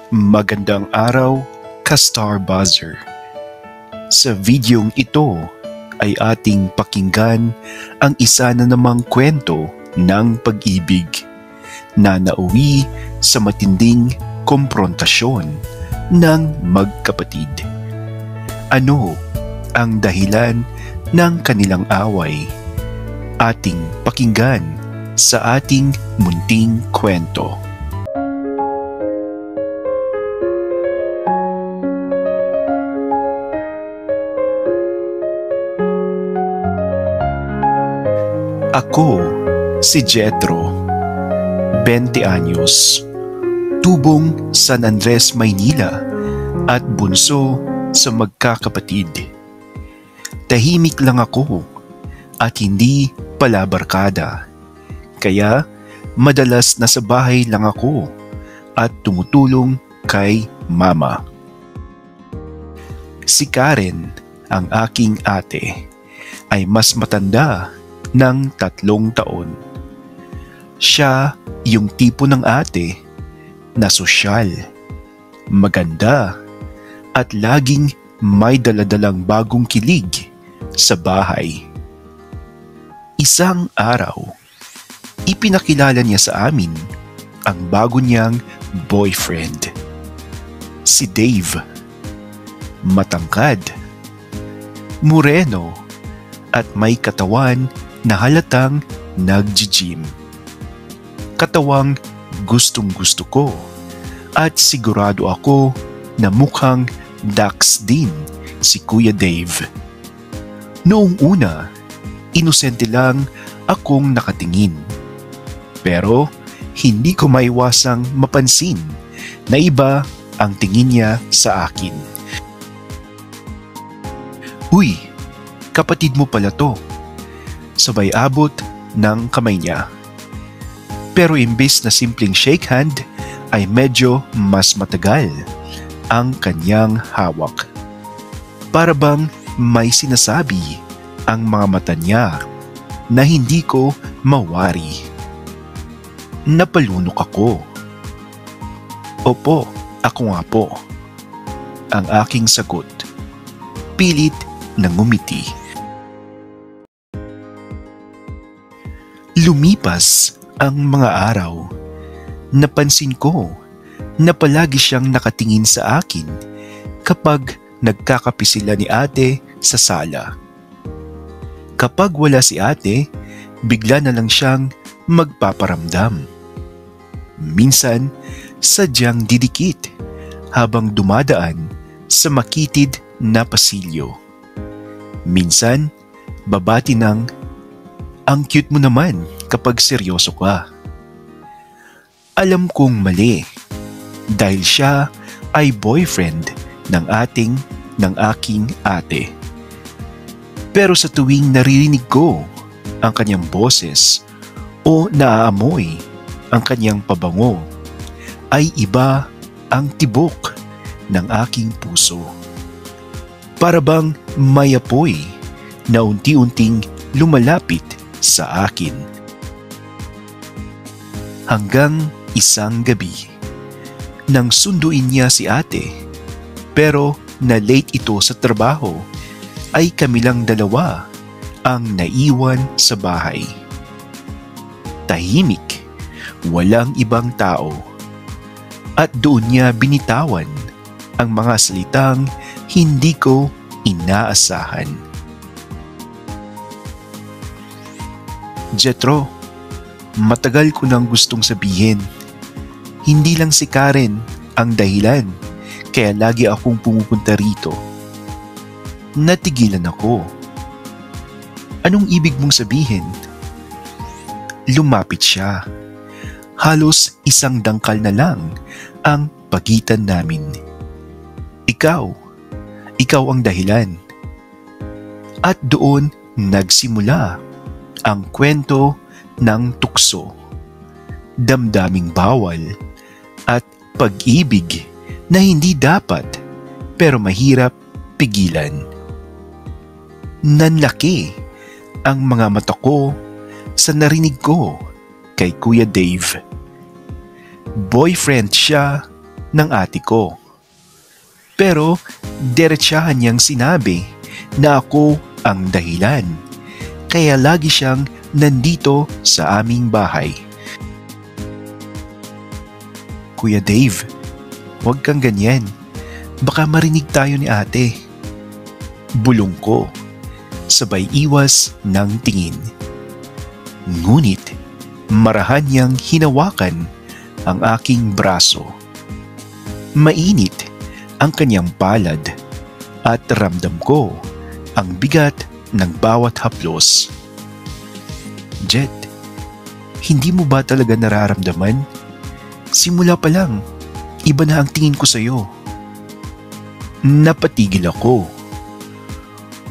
Magandang araw, ka-Star Buzzer. Sa videong ito ay ating pakinggan ang isa na namang kwento ng pag-ibig na nauwi sa matinding komprontasyon ng magkapatid. Ano ang dahilan ng kanilang away? Ating pakinggan sa ating munting kwento. Ako, si Jethro, 20 anyos, tubong San Andres, Maynila at bunso sa magkakapatid. Tahimik lang ako at hindi pala barkada, kaya madalas nasa bahay lang ako at tumutulong kay mama. Si Karen, ang aking ate, ay mas matanda ng 3 taon. Siya yung tipo ng ate na sosyal, maganda at laging may daladalang bagong kilig sa bahay. Isang araw, ipinakilala niya sa amin ang bago niyang boyfriend, si Dave. Matangkad, moreno at may katawan na halatang nag-gym. Katawang gustong-gusto ko at sigurado ako na mukhang Dax din si Kuya Dave. Noong una, inosente lang akong nakatingin. Pero hindi ko maiwasang mapansin na iba ang tingin niya sa akin. "Uy, kapatid mo pala to." Sabay abot ng kamay niya. Pero imbes na simpleng shake hand ay medyo mas matagal ang kanyang hawak. Para bang may sinasabi ang mga mata niya na hindi ko mawari. Napalunok ako. "Opo, ako nga po," ang aking sagot. Pilit na ngumiti. Lumipas ang mga araw. Napansin ko na palagi siyang nakatingin sa akin kapag nagkakape sila ni ate sa sala. Kapag wala si ate, bigla na lang siyang magpaparamdam. Minsan, sadyang didikit habang dumadaan sa makitid na pasilyo. Minsan, babati ng, "Ang cute mo naman kapag seryoso ka." Alam kong mali dahil siya ay boyfriend ng aking ate. Pero sa tuwing naririnig ko ang kanyang boses o naaamoy ang kanyang pabango, ay iba ang tibok ng aking puso. Para bang may apoy na unti-unting lumalapit sa akin. Hanggang isang gabi, nang sunduin niya si ate, pero na late ito sa trabaho, ay kami lang dalawa ang naiwan sa bahay. Tahimik, walang ibang tao. At doon niya binitawan ang mga salitang hindi ko inaasahan. "Jethro, matagal ko nang gustong sabihin. Hindi lang si Karen ang dahilan kaya lagi akong pumupunta rito." Natigilan ako. "Anong ibig mong sabihin?" Lumapit siya. Halos isang dangkal na lang ang pagitan namin. Ikaw ang dahilan." At doon nagsimula ang kwento ng tukso, damdaming bawal at pag-ibig na hindi dapat pero mahirap pigilan. Nanlaki ang mga mata ko sa narinig ko kay Kuya Dave. Boyfriend siya ng ate ko. Pero diretsahan niyang sinabi na ako ang dahilan. Kaya lagi siyang nandito sa aming bahay. Kuya Dave, huwag kang ganyan. Baka marinig tayo ni ate. Bulong ko, sabay iwas ng tingin. Ngunit marahan niyang hinawakan ang aking braso. Mainit ang kanyang palad at ramdam ko ang bigat ng bawat haplos. Jet, hindi mo ba talaga nararamdaman? Simula pa lang, iba na ang tingin ko sa'yo. Napatigil ako.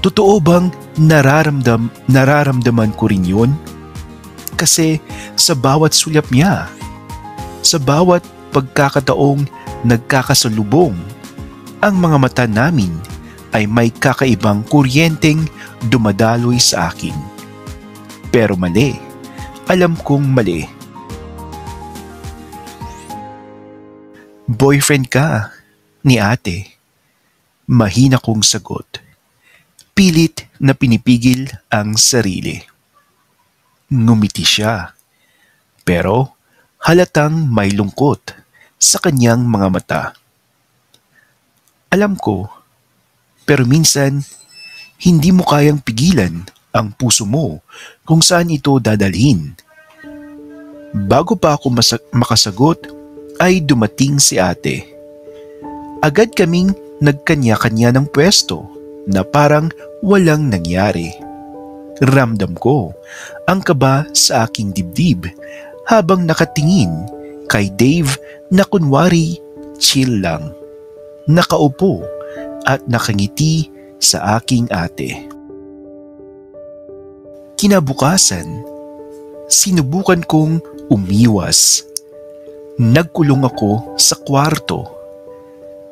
Totoo bang nararamdaman ko rin yun? Kasi sa bawat sulyap niya, sa bawat pagkakataong nagkakasalubong, ang mga mata namin ay may kakaibang kuryenteng dumadaloy sa akin. Pero mali. Alam kong mali. Boyfriend ka ni ate. Mahina kong sagot. Pilit na pinipigil ang sarili. Ngumiti siya. Pero halatang may lungkot sa kanyang mga mata. Alam ko, pero minsan hindi mo kayang pigilan ang puso mo kung saan ito dadalhin. Bago pa ako makasagot ay dumating si ate. Agad kaming nagkanya-kanya ng pwesto na parang walang nangyari. Ramdam ko ang kaba sa aking dibdib habang nakatingin kay Dave na kunwari chill lang. Nakaupo at nakangiti sa aking ate. Kinabukasan, sinubukan kong umiwas. Nagkulong ako sa kwarto.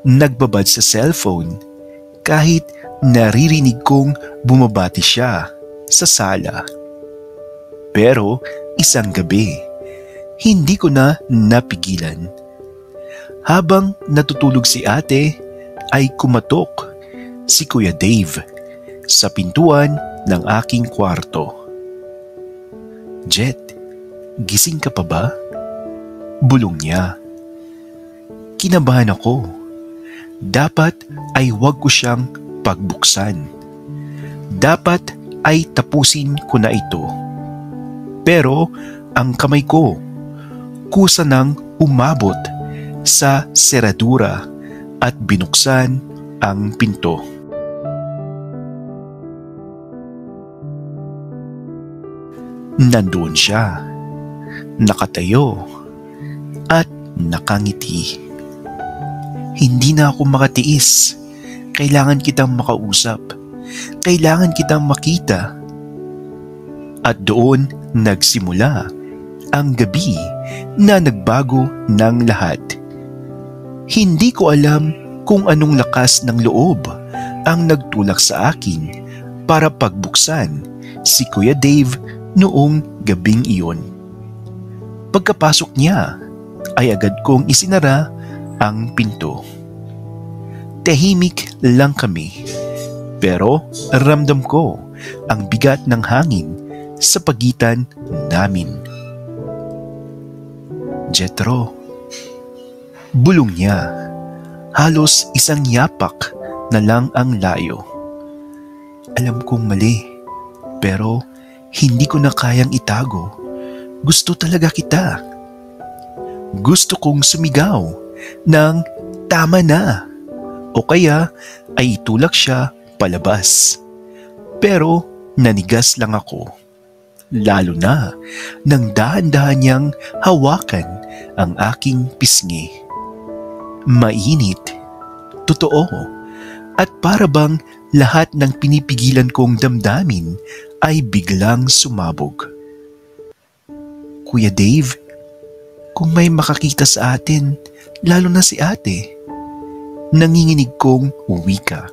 Nagbabad sa cellphone kahit naririnig kong bumabati siya sa sala. Pero isang gabi, hindi ko na napigilan. Habang natutulog si ate, ay kumatok si Kuya Dave sa pintuan ng aking kwarto. Jet, gising ka pa ba? Bulong niya. Kinabahan ako. Dapat ay huwag ko siyang pagbuksan. Dapat ay tapusin ko na ito. Pero ang kamay ko, kusa nang umabot sa seradura at binuksan ang pinto. Nandoon siya, nakatayo at nakangiti. Hindi na ako makatiis. Kailangan kitang makausap. Kailangan kitang makita. At doon nagsimula ang gabi na nagbago ng lahat. Hindi ko alam kung anong lakas ng loob ang nagtulak sa akin para pagbuksan si Kuya Dave noong gabing iyon. Pagkapasok niya ay agad kong isinara ang pinto. Tahimik lang kami, pero ramdam ko ang bigat ng hangin sa pagitan namin. Jetro, bulong niya. Halos isang yapak na lang ang layo. Alam kong mali, pero hindi ko na kayang itago. Gusto talaga kita. Gusto kong sumigaw ng tama na o kaya ay itulak siya palabas. Pero nanigas lang ako. Lalo na nang dahan-dahan niyang hawakan ang aking pisngi. Mainit, totoo, at para bang lahat ng pinipigilan kong damdamin ay biglang sumabog. Kuya Dave, kung may makakita sa atin, lalo na si ate, nanginginig kong wika.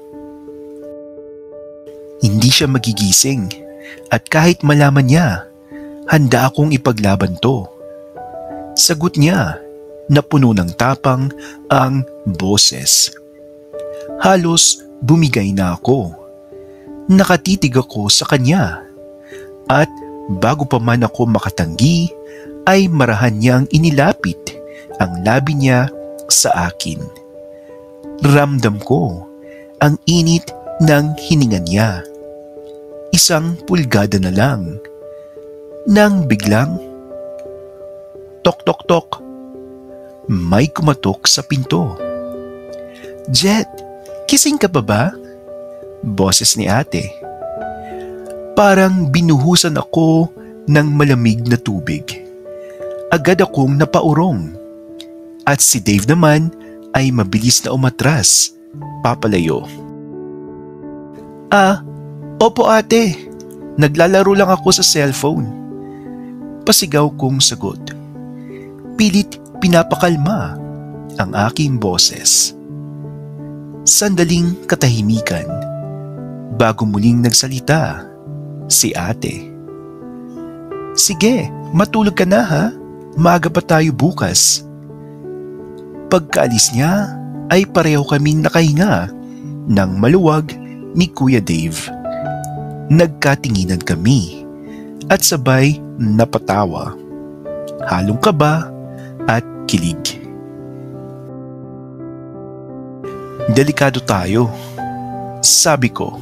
Hindi siya magigising at kahit malaman niya, handa akong ipaglaban to. Sagot niya, na puno ng tapang ang boses. Halos bumigay na ako. Nakatitig ako sa kanya at bago pa man ako makatanggi ay marahan niyang inilapit ang labi niya sa akin. Ramdam ko ang init ng hininga niya. 1 pulgada na lang. Nang biglang, tok tok tok, may kumatok sa pinto. "Jet, kising ka pa ba?" Boses ni ate. Parang binuhusan ako ng malamig na tubig. Agad akong napaurong. At si Dave naman ay mabilis na umatras, papalayo. Opo ate, naglalaro lang ako sa cellphone." Pasigaw kong sagot. Pilit pinapakalma ang aking boses. Sandaling katahimikan bago muling nagsalita si ate. "Sige, matulog ka na ha, maaga pa tayo bukas." Pagkaalis niya ay pareho kaming nakahinga ng maluwag ni Kuya Dave. Nagkatinginan kami at sabay napatawa. Halong kaba at kilig. "Delikado tayo," sabi ko.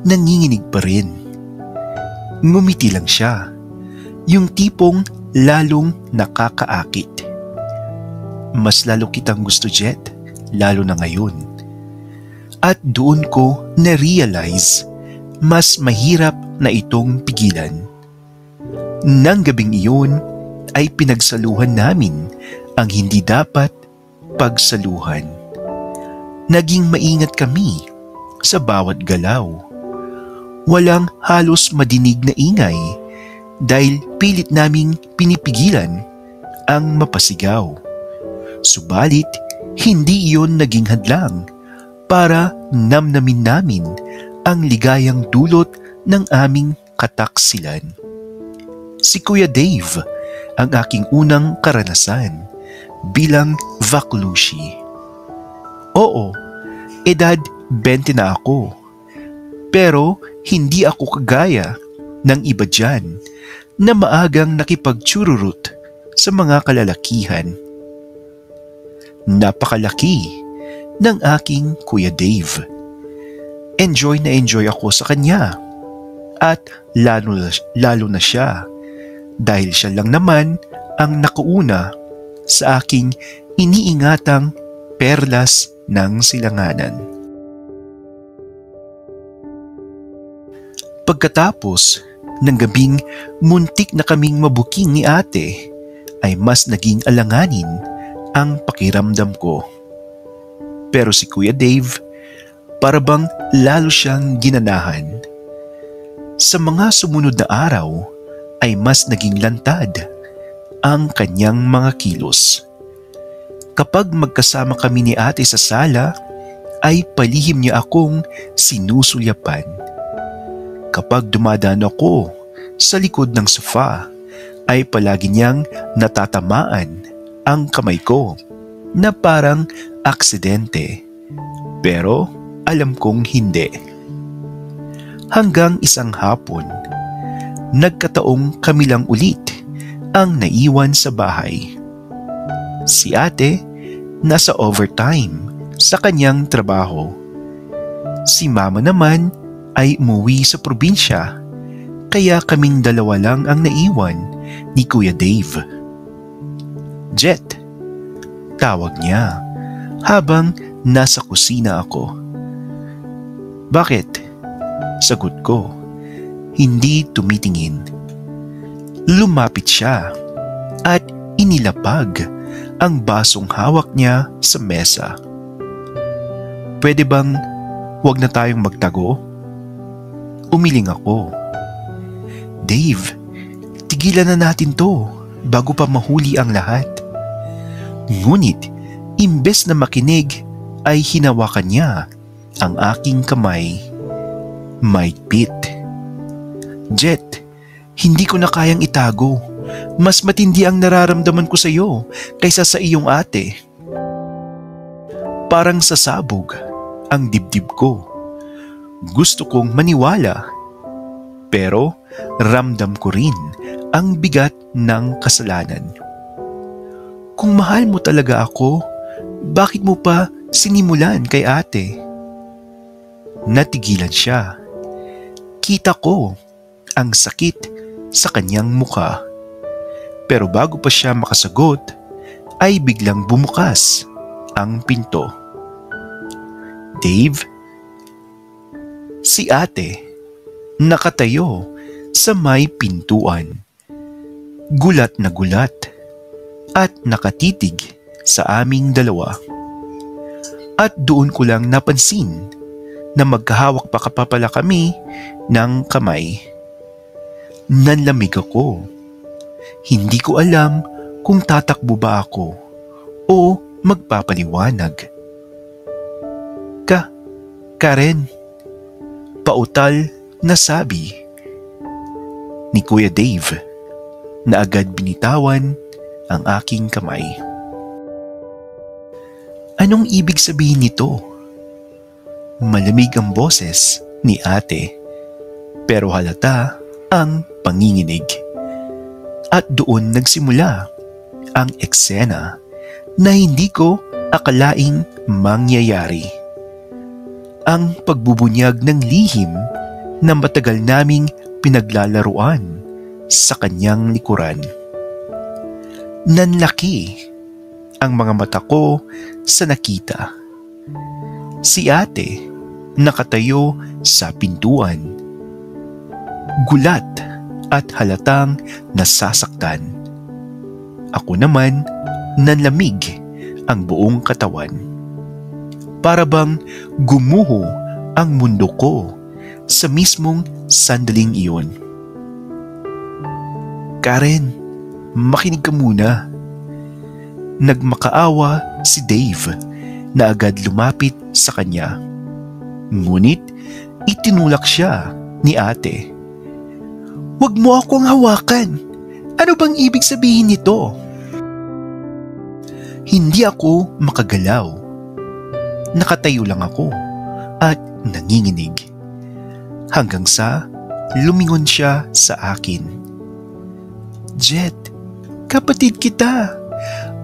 Nanginginig pa rin. Ngumiti lang siya, yung tipong lalong nakakaakit. "Mas lalo kitang gusto, Jet, lalo na ngayon." At doon ko na-realize mas mahirap na itong pigilan. Nang gabing iyon ay pinagsaluhan namin ang hindi dapat pagsaluhan. Naging maingat kami sa bawat galaw. Walang halos madinig na ingay dahil pilit naming pinipigilan ang mapasigaw. Subalit, hindi iyon naging hadlang para namnamin namin ang ligayang dulot ng aming kataksilan. Si Kuya Dave ang aking unang karanasan bilang Vakulushi. Oo, edad 20 na ako. Pero hindi ako kagaya ng iba dyan na maagang nakipagtsururut sa mga kalalakihan. Napakalaki ng aking Kuya Dave. Enjoy ako sa kanya. At lalo na siya dahil siya lang naman ang nakuuna sa aking iniingatang perlas ng silanganan. Pagkatapos ng gabing muntik na kaming mabuking ni ate, ay mas naging alanganin ang pakiramdam ko. Pero si Kuya Dave, parabang lalo siyang ginanahan. Sa mga sumunod na araw ay mas naging lantad ang kanyang mga kilos. Kapag magkasama kami ni ate sa sala, ay palihim niya akong sinusulyapan. Kapag dumadaan ako sa likod ng sofa, ay palagi niyang natatamaan ang kamay ko na parang aksidente. Pero alam kong hindi. Hanggang isang hapon, nagkataong kami lang ulit ang naiwan sa bahay. Si ate nasa overtime sa kanyang trabaho. Si mama naman ay umuwi sa probinsya, kaya kaming dalawa lang ang naiwan ni Kuya Dave. "Jet," tawag niya habang nasa kusina ako. "Bakit?" Sagot ko, hindi tumitingin. Lumapit siya at inilapag ang basong hawak niya sa mesa. "Pwede bang wag na tayong magtago?" Umiling ako. "Dave, tigilan na natin to bago pa mahuli ang lahat." Ngunit, imbes na makinig ay hinawakan niya ang aking kamay. Mahigpit. "Jet, hindi ko na kayang itago. Mas matindi ang nararamdaman ko sa iyo kaysa sa iyong ate. Parang sasabog ang dibdib ko. Gusto kong maniwala, pero ramdam ko rin ang bigat ng kasalanan. Kung mahal mo talaga ako, bakit mo pa sinimulan kay ate? Natigilan siya. Kita ko ang sakit sa kanyang mukha. Pero bago pa siya makasagot, ay biglang bumukas ang pinto. Dave? Si ate, nakatayo sa may pintuan. Gulat na gulat at nakatitig sa aming dalawa. At doon ko lang napansin na magkahawak pa pala kami ng kamay. Nanlamig ako. Hindi ko alam kung tatakbo ba ako o magpapaliwanag. Karen, pautal na sabi ni Kuya Dave na agad binitawan ang aking kamay. Anong ibig sabihin nito? Malamig ang boses ni ate, pero halata ang panginginig. At doon nagsimula ang eksena na hindi ko akalaing mangyayari. Ang pagbubunyag ng lihim na matagal naming pinaglalaruan sa kanyang likuran. Nanlaki ang mga mata ko sa nakita. Si ate nakatayo sa pintuan. Gulat at halatang nasasaktan. Ako naman nanlamig ang buong katawan. Para bang gumuho ang mundo ko sa mismong sandaling iyon. Karen, makinig ka muna. Nagmakaawa si Dave na agad lumapit sa kanya. Ngunit itinulak siya ni ate. Huwag mo akong hawakan. Ano bang ibig sabihin nito? Hindi ako makagalaw. Nakatayo lang ako at nanginginig. Hanggang sa lumingon siya sa akin. Jet, kapatid kita.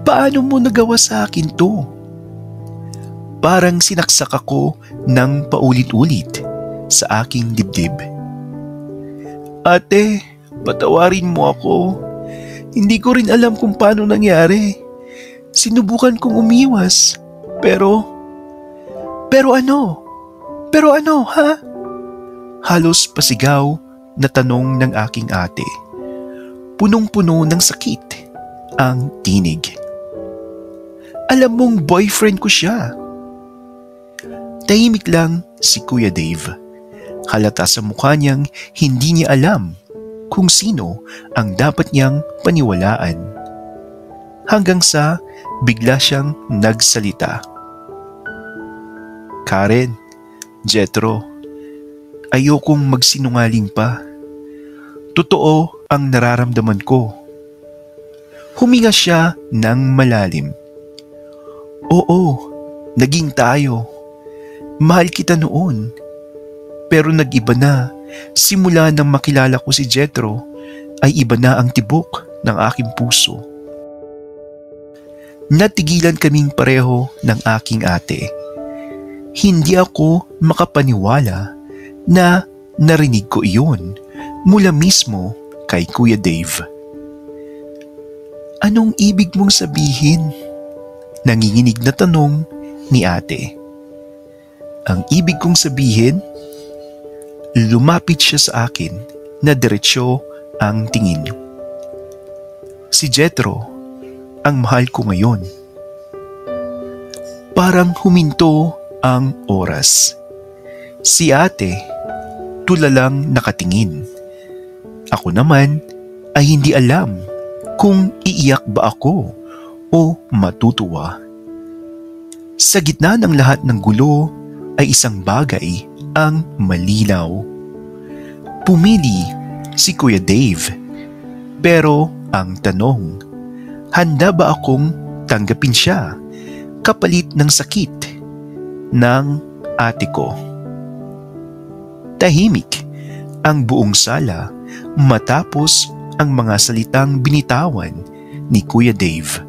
Paano mo nagawa sa akin to? Parang sinaksak ako ng paulit-ulit sa aking dibdib. Ate, patawarin mo ako. Hindi ko rin alam kung paano nangyari. Sinubukan kong umiwas. Pero ano, ha? Halos pasigaw na tanong ng aking ate. Punong-puno ng sakit ang tinig. Alam mong boyfriend ko siya. Tahimik lang si Kuya Dave. Halata sa mukha niyang hindi niya alam kung sino ang dapat niyang paniwalaan. Hanggang sa bigla siyang nagsalita. Karen, Jetro, ayokong magsinungaling pa. Totoo ang nararamdaman ko. Huminga siya ng malalim. Oo, naging tayo. Mahal kita noon. Pero nag-iba na. Simula nang makilala ko si Jetro, ay iba na ang tibok ng aking puso. Natigilan kaming pareho ng aking ate. Hindi ako makapaniwala na narinig ko iyon mula mismo kay Kuya Dave. Anong ibig mong sabihin? Nanginginig na tanong ni ate. Ang ibig kong sabihin, lumapit siya sa akin na diretsyo ang tingin. Si Jetro ang mahal ko ngayon. Parang huminto ang oras. Si ate tulalang nakatingin. Ako naman ay hindi alam kung iiyak ba ako o matutuwa. Sa gitna ng lahat ng gulo ay isang bagay ang malinaw. Pumili si Kuya Dave, pero ang tanong, handa ba akong tanggapin siya kapalit ng sakit ng ate ko? Tahimik ang buong sala matapos ang mga salitang binitawan ni Kuya Dave.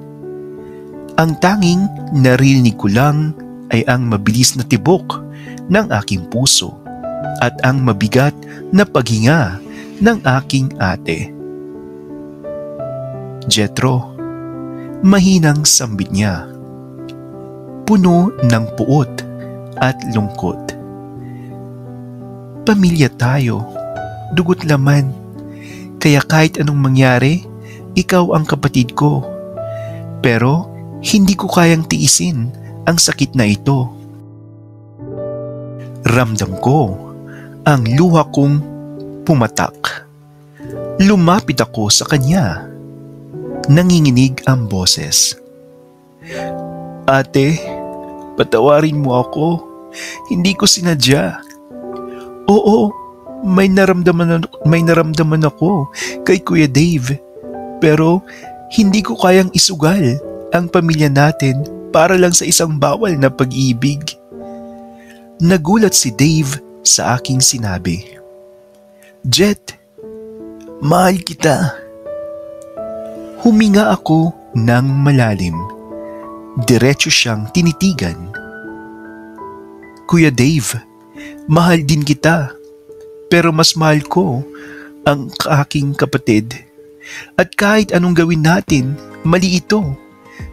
Ang tanging narinig ko lang ay ang mabilis na tibok ng aking puso at ang mabigat na paghinga ng aking ate. Jetro, mahinang sambit niya, puno ng puot at lungkot. Pamilya tayo, dugot laman, kaya kahit anong mangyari, ikaw ang kapatid ko. Pero hindi ko kayang tiisin ang sakit na ito. Ramdam ko ang luha kong pumatak. Lumapit ako sa kanya. Nanginginig ang boses. Ate, patawarin mo ako. Hindi ko sinadya. Oo, may naramdaman ako kay Kuya Dave. Pero hindi ko kayang isugal ang pamilya natin para lang sa isang bawal na pag-ibig. Nagulat si Dave sa aking sinabi. Jet, mahal kita. Huminga ako ng malalim. Diretso siyang tinitigan. Kuya Dave, mahal din kita. Pero mas mahal ko ang aking kapatid. At kahit anong gawin natin, mali ito.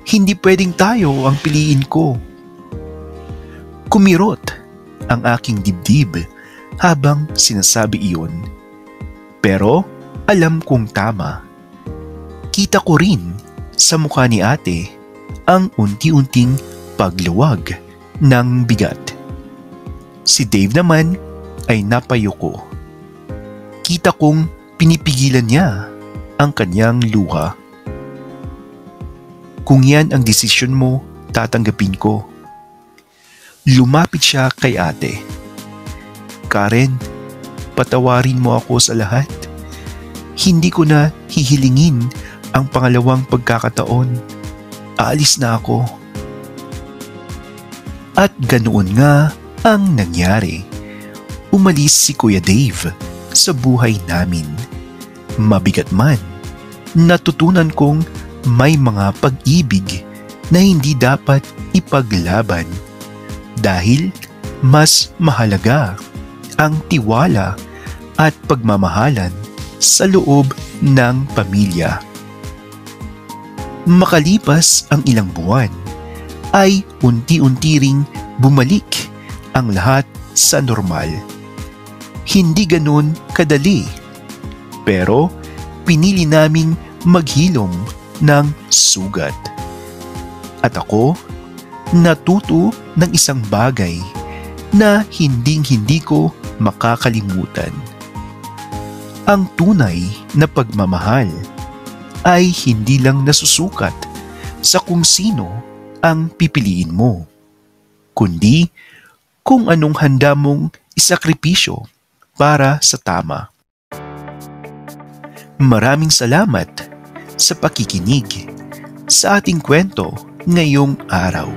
Hindi pwedeng tayo ang piliin ko. Kumirot ang aking dibdib habang sinasabi iyon. Pero alam kong tama. Kita ko rin sa mukha ni ate ang unti-unting pagluwag ng bigat. Si Dave naman ay napayuko. Kita kong pinipigilan niya ang kanyang luha. Kung yan ang desisyon mo, tatanggapin ko. Lumapit siya kay ate. Karen, patawarin mo ako sa lahat. Hindi ko na hihilingin ang pangalawang pagkakataon. Aalis na ako. At ganoon nga ang nangyari. Umalis si Kuya Dave sa buhay namin. Mabigat man, natutunan kong may mga pag-ibig na hindi dapat ipaglaban dahil mas mahalaga ang tiwala at pagmamahalan sa loob ng pamilya. Makalipas ang ilang buwan, ay unti-unti ring bumalik ang lahat sa normal. Hindi ganun kadali, pero pinili naming maghilom ng sugat. At ako, natuto ng isang bagay na hinding-hindi ko makakalimutan. Ang tunay na pagmamahal ay hindi lang nasusukat sa kung sino ang pipiliin mo, kundi kung anong handa mong isakripisyo para sa tama. Maraming salamat sa pakikinig sa ating kwento ngayong araw.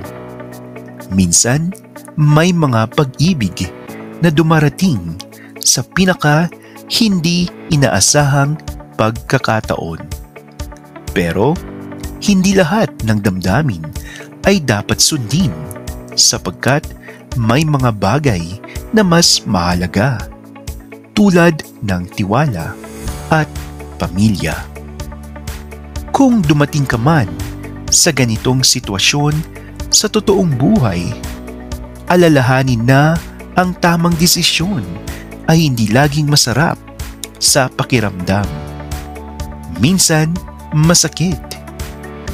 Minsan, may mga pag-ibig na dumarating sa pinaka hindi inaasahang pagkakataon. Pero, hindi lahat ng damdamin ay dapat sundin sapagkat may mga bagay na mas mahalaga tulad ng tiwala at pamilya. Kung dumating ka man sa ganitong sitwasyon sa totoong buhay, alalahanin na ang tamang desisyon ay hindi laging masarap sa pakiramdam. Minsan, masakit,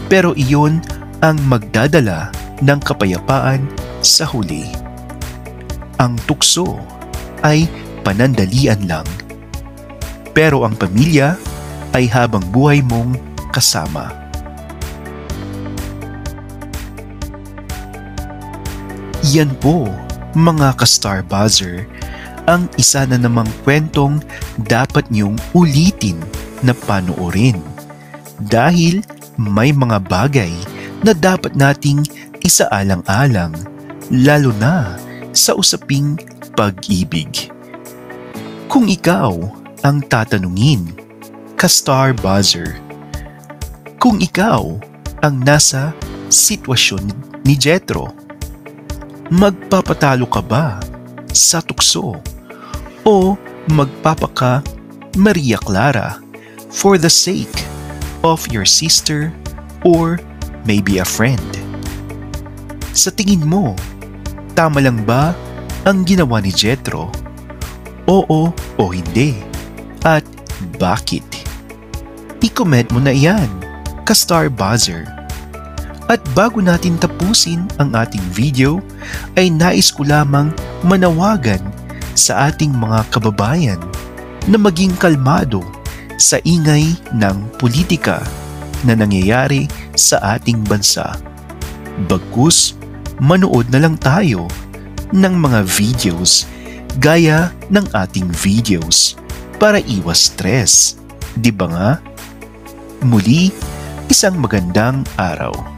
pero iyon ang magdadala ng kapayapaan sa huli. Ang tukso ay panandalian lang, pero ang pamilya ay habang buhay mong kasama. Yan po, mga ka-Star Buzzer, ang isa na namang kwentong dapat niyong ulitin na panoorin dahil may mga bagay na dapat nating isaalang-alang, lalo na sa usaping pag-ibig. Kung ikaw ang tatanungin, ka-star buzzer, kung ikaw ang nasa sitwasyon ni Jethro, magpapatalo ka ba sa tukso o magpapaka Maria Clara for the sake of your sister or maybe a friend? Sa tingin mo, tama lang ba ang ginawa ni Jethro? Oo o hindi? At bakit? I-comment mo na iyan, ka-star buzzer. At bago natin tapusin ang ating video, ay nais ko lamang manawagan sa ating mga kababayan na maging kalmado sa ingay ng politika na nangyayari sa ating bansa. Bagkus, manood na lang tayo ng mga videos gaya ng ating videos para iwas stress. Di ba nga? Muli, isang magandang araw.